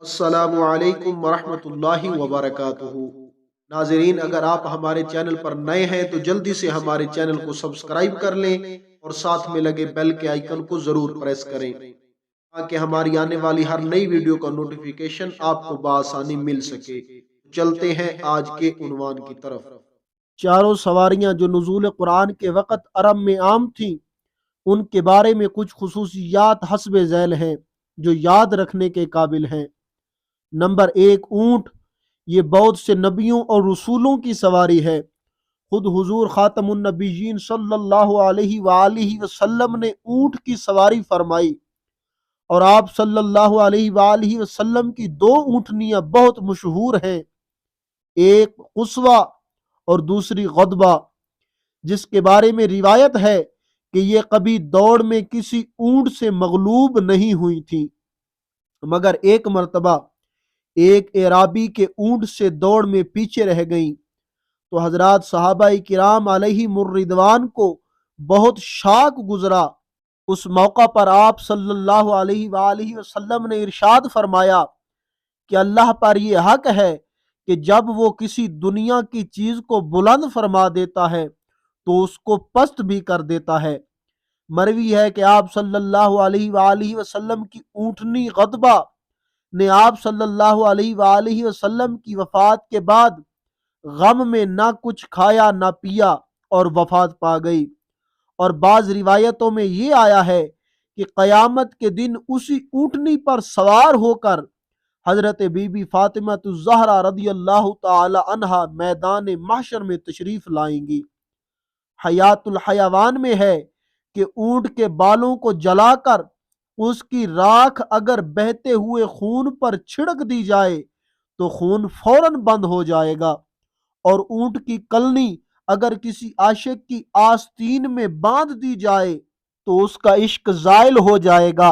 السلام علیکم ورحمۃ اللہ وبرکاتہ۔ ناظرین، اگر آپ ہمارے چینل پر نئے ہیں تو جلدی سے ہمارے چینل کو سبسکرائب کر لیں اور ساتھ میں لگے بیل کے آئیکن کو ضرور پریس کریں تاکہ ہماری آنے والی ہر نئی ویڈیو کا نوٹیفیکیشن آپ کو بآسانی مل سکے۔ چلتے ہیں آج کے عنوان کی طرف۔ چاروں سواریاں جو نزول قرآن کے وقت عرب میں عام تھیں، ان کے بارے میں کچھ خصوصیات حسب ذیل ہیں جو یاد رکھنے کے قابل ہیں۔ نمبر 1، اونٹ۔ یہ بہت سے نبیوں اور رسولوں کی سواری ہے۔ خود حضور خاتم النبیین صلی اللہ علیہ وآلہ وسلم نے اونٹ کی سواری فرمائی، اور آپ صلی اللہ علیہ وآلہ وسلم کی 2 اونٹنیاں بہت مشہور ہیں، ایک قصوہ اور دوسری غدبہ، جس کے بارے میں روایت ہے کہ یہ کبھی دوڑ میں کسی اونٹ سے مغلوب نہیں ہوئی تھی، مگر ایک مرتبہ ایک اعرابی کے اونٹ سے دوڑ میں پیچھے رہ گئیں تو حضرات صحابہ کرام علیہم الرضوان کو بہت شاق گزرا۔ اس موقع پر آپ صلی اللہ علیہ وآلہ وسلم نے ارشاد فرمایا کہ اللہ پر یہ حق ہے کہ جب وہ کسی دنیا کی چیز کو بلند فرما دیتا ہے تو اس کو پست بھی کر دیتا ہے۔ مروی ہے کہ آپ صلی اللہ علیہ وآلہ وسلم کی اونٹنی غدبہ نے آپ صلی اللہ علیہ وآلہ وسلم کی وفات کے بعد غم میں نہ کچھ کھایا نہ پیا اور وفات پا گئی، اور بعض روایتوں میں یہ آیا ہے کہ قیامت کے دن اسی اونٹنی پر سوار ہو کر حضرت بی بی فاطمہ الزہرا رضی اللہ تعالی عنہا میدان محشر میں تشریف لائیں گی۔ حیات الحیوان میں ہے کہ اونٹ کے بالوں کو جلا کر اس کی راکھ اگر بہتے ہوئے خون پر چھڑک دی جائے تو خون فوراً بند ہو جائے گا، اور اونٹ کی کلنی اگر کسی عاشق کی آستین میں باندھ دی جائے تو اس کا عشق زائل ہو جائے گا،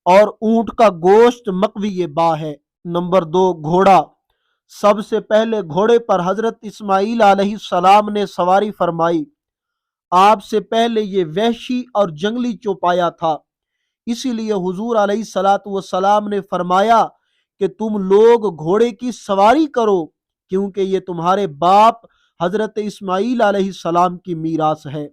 اور اونٹ کا گوشت مقوی با ہے۔ نمبر 2، گھوڑا۔ سب سے پہلے گھوڑے پر حضرت اسماعیل علیہ السلام نے سواری فرمائی۔ آپ سے پہلے یہ وحشی اور جنگلی چوپایا تھا، اسی لیے حضور علیہ السلام نے فرمایا کہ تم لوگ گھوڑے کی سواری کرو، کیونکہ یہ تمہارے باپ حضرت اسماعیل علیہ السلام کی میراث ہے۔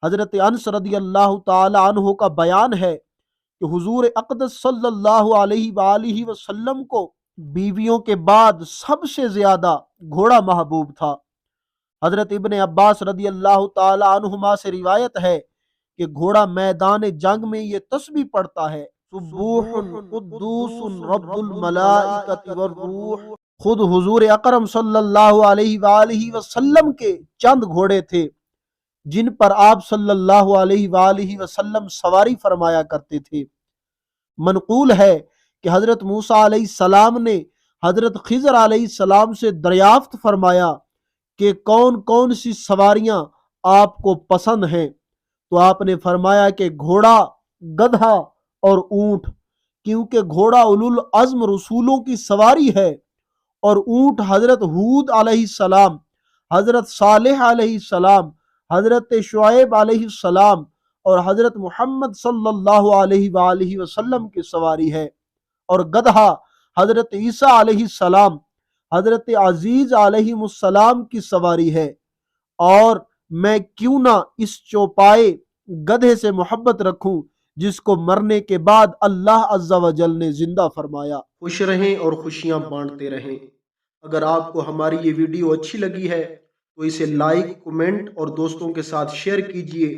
حضرت انس رضی اللہ تعالی عنہ کا بیان ہے کہ حضور اقدس صلی اللہ علیہ وآلہ وسلم کو بیویوں کے بعد سب سے زیادہ گھوڑا محبوب تھا۔ حضرت ابن عباس رضی اللہ تعالی عنہما سے روایت ہے کہ گھوڑا میدان جنگ میں یہ تسبیح پڑھتا ہے، سبوح قدوس رب الملائکۃ والروح۔ خود حضور اکرم صلی اللہ علیہ وآلہ وسلم کے چند گھوڑے تھے جن پر آپ صلی اللہ علیہ وآلہ وسلم سواری فرمایا کرتے تھے۔ منقول ہے کہ حضرت موسیٰ علیہ السلام نے حضرت خضر علیہ السلام سے دریافت فرمایا کہ کون کون سی سواریاں آپ کو پسند ہیں، تو آپ نے فرمایا کہ گھوڑا، گدھا اور اونٹ، کیونکہ گھوڑا اولو العزم رسولوں کی سواری ہے، اور اونٹ حضرت ہود علیہ السلام، حضرت صالح علیہ السلام، حضرت شعیب علیہ السلام اور حضرت محمد صلی اللہ علیہ وآلہ وسلم کی سواری ہے، اور گدھا حضرت عیسیٰ علیہ السلام، حضرت عزیز علیہ السلام کی سواری ہے۔ اور میں کیوں نہ اس چوپائے گدھے سے محبت رکھوں جس کو مرنے کے بعد اللہ عز و جل نے زندہ فرمایا۔ خوش رہیں اور خوشیاں بانٹتے رہیں۔ اگر آپ کو ہماری یہ ویڈیو اچھی لگی ہے تو اسے لائک، کمنٹ اور دوستوں کے ساتھ شیئر کیجئے،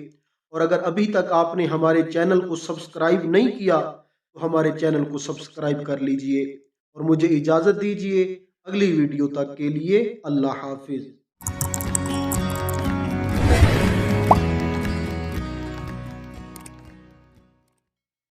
اور اگر ابھی تک آپ نے ہمارے چینل کو سبسکرائب نہیں کیا تو ہمارے چینل کو سبسکرائب کر لیجئے، اور مجھے اجازت دیجئے۔ اگلی ویڈیو تک کے لیے اللہ حافظ۔